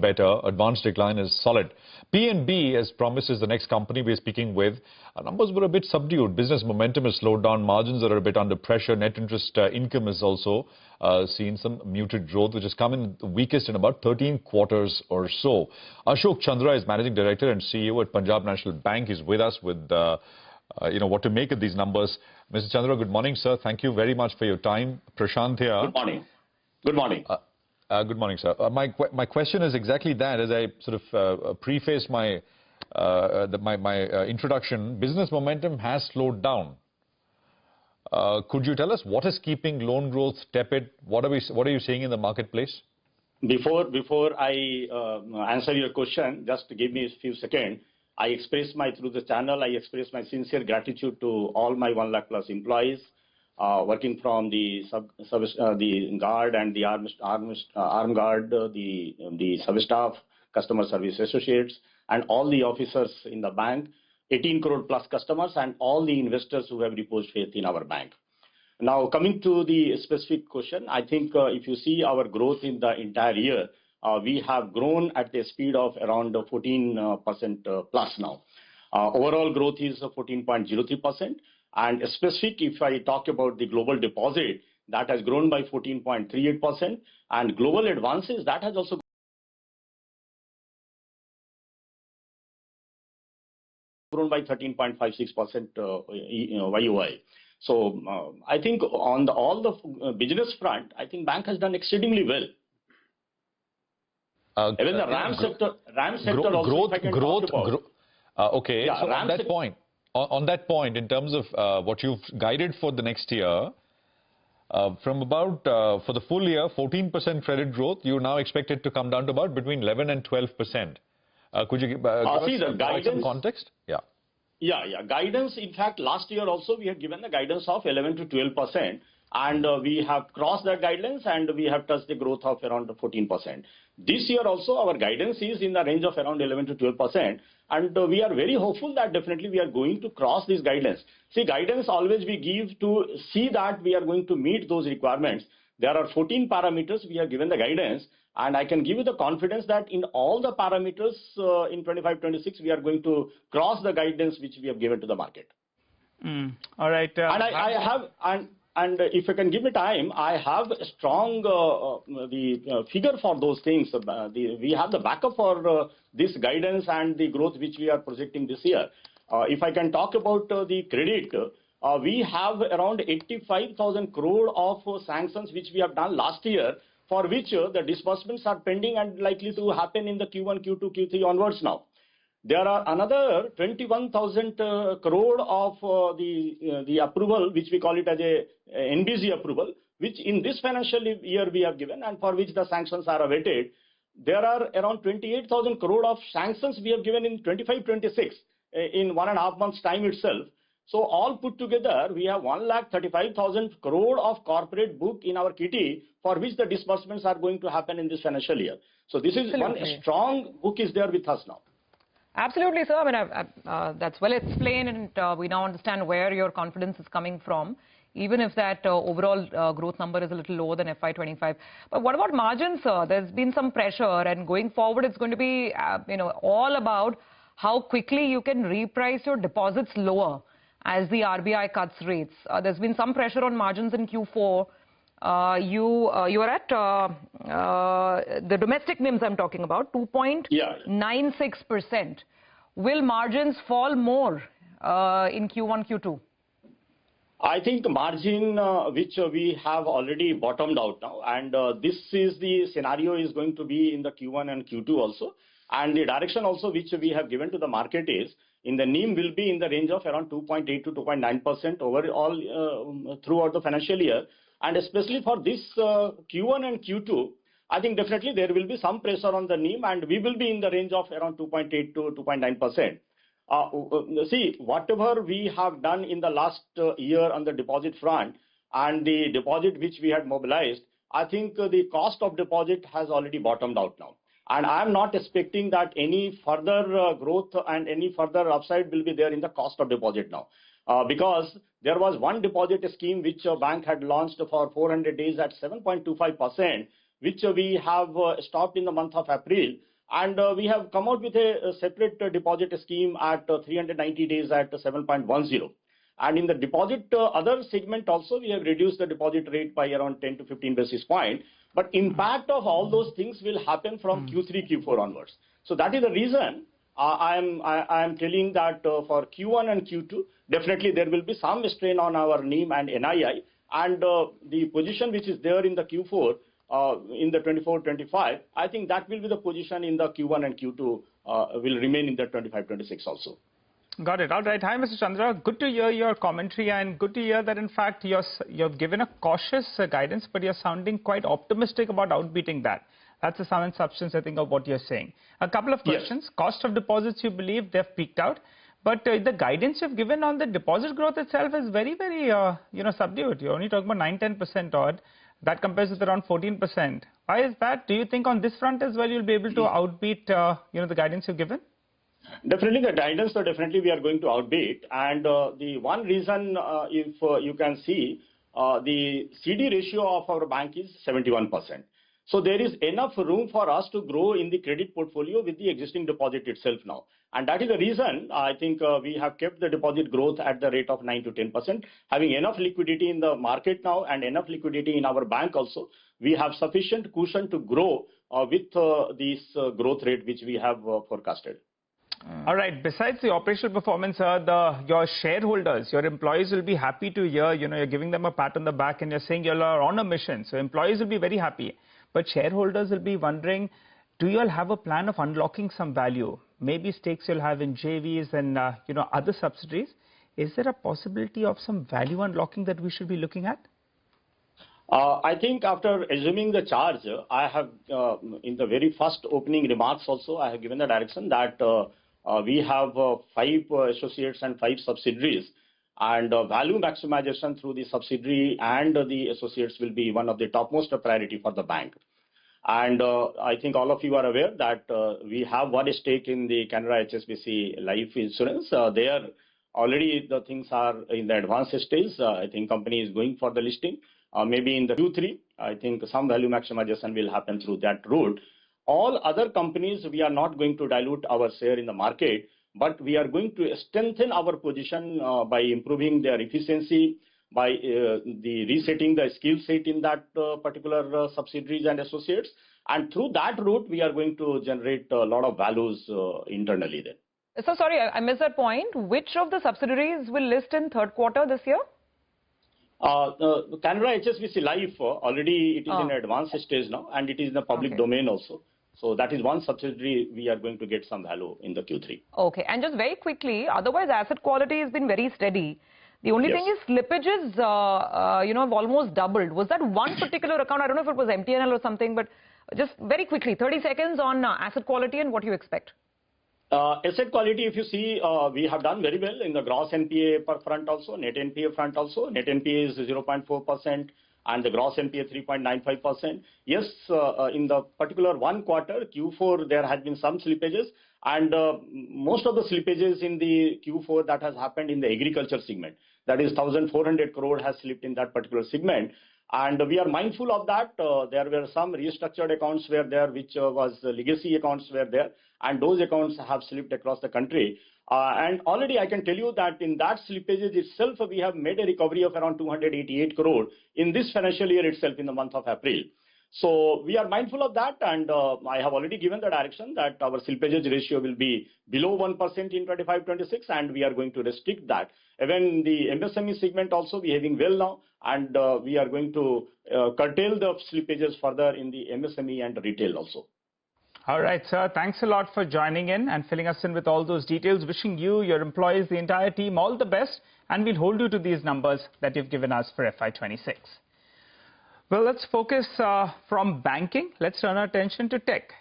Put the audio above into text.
better. Advanced decline is solid. PNB, as promised, is the next company we're speaking with. Our numbers were a bit subdued. Business momentum has slowed down. Margins are a bit under pressure. Net interest income has also seen some muted growth, which has come in the weakest in about 13 quarters or so. Ashok Chandra is Managing Director and CEO at Punjab National Bank. He's with us with what to make of these numbers. Mr. Chandra, good morning, sir. Thank you very much for your time. Prashant here. Good morning. Good morning. Good morning, sir. My question is exactly that. As I sort of preface my introduction, business momentum has slowed down. Could you tell us what is keeping loan growth tepid? What are you seeing in the marketplace? Before I answer your question, just give me a few seconds. Through the channel, I express my sincere gratitude to all my 1 lakh plus employees working from the the guard and the armed guard, the sub staff, customer service associates, and all the officers in the bank, 18 crore plus customers, and all the investors who have reposed faith in our bank. Now, coming to the specific question, I think if you see our growth in the entire year, we have grown at a speed of around 14% plus now. Overall growth is 14.03%. And specific, if I talk about the global deposit, that has grown by 14.38%. And global advances, that has also grown by 13.56% YOY. So I think on all the business front, I think bank has done exceedingly well. Even the RAM sector also, okay, yeah, so on that point, in terms of what you've guided for the next year, from about, for the full year, 14% credit growth, you now expect it to come down to about between 11 and 12%. Could you give us some context? Yeah. Yeah. Guidance, in fact, last year also we had given the guidance of 11 to 12%. And we have crossed that guidance and we have touched the growth of around 14%. This year also our guidance is in the range of around 11 to 12%. And we are very hopeful that definitely we are going to cross this guidance. See, guidance always we give to see that we are going to meet those requirements. There are 14 parameters we have given the guidance. And I can give you the confidence that in all the parameters in 25-26, we are going to cross the guidance which we have given to the market. All right. And if you can give me time, I have a strong figure for those things. We have the backup for this guidance and the growth which we are projecting this year. If I can talk about the credit, we have around 85,000 crore of sanctions which we have done last year, for which the disbursements are pending and likely to happen in the Q1, Q2, Q3 onwards now. There are another 21,000 crore of the approval, which we call it as a NBG approval, which in this financial year we have given and for which the sanctions are awaited. There are around 28,000 crore of sanctions we have given in 25-26 in 1.5 months time itself. So all put together, we have 1,35,000 crore of corporate book in our kitty for which the disbursements are going to happen in this financial year. So this is one strong book is there with us now. Absolutely, sir. I mean, that's well explained, and we now understand where your confidence is coming from, even if that overall growth number is a little lower than FY25. But what about margins, sir? There's been some pressure, and going forward, it's going to be, all about how quickly you can reprice your deposits lower as the RBI cuts rates. There's been some pressure on margins in Q4. You are at the domestic NIMs I'm talking about, 2.96%. Will margins fall more in Q1, Q2? I think the margin which we have already bottomed out now, and this is the scenario is going to be in the Q1 and Q2 also. And the direction also which we have given to the market is in the NIM will be in the range of around 2.8 to 2.9% overall throughout the financial year. And especially for this Q1 and Q2, I think definitely there will be some pressure on the NIM and we will be in the range of around 2.8 to 2.9%. See, whatever we have done in the last year on the deposit front and the deposit which we had mobilized, I think the cost of deposit has already bottomed out now. And I am not expecting that any further growth and any further upside will be there in the cost of deposit now. Because there was one deposit scheme which a bank had launched for 400 days at 7.25%, which we have stopped in the month of April. And we have come out with a separate deposit scheme at 390 days at 7.10. And in the deposit other segment also, we have reduced the deposit rate by around 10 to 15 basis points. But impact of all those things will happen from Q3, Q4 onwards. So that is the reason I am telling that for Q1 and Q2, definitely there will be some strain on our NIM and NII. And the position which is there in the Q4, in the 24-25, I think that will be the position in the Q1 and Q2 will remain in the 25-26 also. Got it. All right. Hi, Mr. Chandra. Good to hear your commentary and good to hear that, in fact, you've given a cautious guidance, but you're sounding quite optimistic about outbeating that. That's the sum and substance, I think, of what you're saying. A couple of questions. Yes. Cost of deposits, you believe they've peaked out, but the guidance you've given on the deposit growth itself is very, very, subdued. You're only talking about 9-10% odd. That compares with around 14%. Why is that? Do you think on this front as well you'll be able to outbeat, the guidance you've given? Definitely the guidance, so definitely we are going to outbeat. And the one reason, if you can see, the CD ratio of our bank is 71%. So there is enough room for us to grow in the credit portfolio with the existing deposit itself now. And that is the reason I think we have kept the deposit growth at the rate of 9 to 10%. Having enough liquidity in the market now and enough liquidity in our bank also, we have sufficient cushion to grow with this growth rate which we have forecasted. All right. Besides the operational performance, your shareholders, your employees will be happy to hear, you're giving them a pat on the back and you're saying you are on a mission. So employees will be very happy. But shareholders will be wondering, do you all have a plan of unlocking some value? Maybe stakes you'll have in JVs and, other subsidiaries. Is there a possibility of some value unlocking that we should be looking at? I think after assuming the charge, I have, in the very first opening remarks also, I have given the direction that we have 5 associates and 5 subsidiaries, and value maximization through the subsidiary and the associates will be one of the topmost priority for the bank. And I think all of you are aware that we have one stake in the Canara HSBC Life Insurance. There already the things are in the advanced stage. I think company is going for the listing. Maybe in the Q3, I think some value maximization will happen through that route. All other companies, we are not going to dilute our share in the market, but we are going to strengthen our position by improving their efficiency, by the resetting the skill set in that particular subsidiaries and associates. And through that route, we are going to generate a lot of values internally then. So sorry, I missed that point. Which of the subsidiaries will list in third quarter this year? Canara HSBC Life, already it is in advanced stage now, and it is in the public domain also. So that is one subsidiary we are going to get some value in the Q3. Okay, and just very quickly, otherwise asset quality has been very steady. The only thing is slippages, have almost doubled. Was that one particular account? I don't know if it was MTNL or something, but just very quickly, 30 seconds on asset quality and what you expect. Asset quality, if you see, we have done very well in the gross NPA front also, net NPA front also. Net NPA is 0.4% and the gross NPA 3.95%. Yes, in the particular one quarter, Q4, there had been some slippages, and most of the slippages in the Q4 that has happened in the agriculture segment. That is 1,400 crore has slipped in that particular segment. And we are mindful of that. There were some restructured accounts were there, which was legacy accounts were there, and those accounts have slipped across the country. And already I can tell you that in that slippages itself, we have made a recovery of around 288 crore in this financial year itself in the month of April. So we are mindful of that, and I have already given the direction that our slippages ratio will be below 1% in 25-26, and we are going to restrict that. Even the MSME segment also behaving well now, and we are going to curtail the slippages further in the MSME and retail also. All right, sir. Thanks a lot for joining in and filling us in with all those details. Wishing you, your employees, the entire team all the best, and we'll hold you to these numbers that you've given us for FY26. Well, let's focus from banking. Let's turn our attention to tech.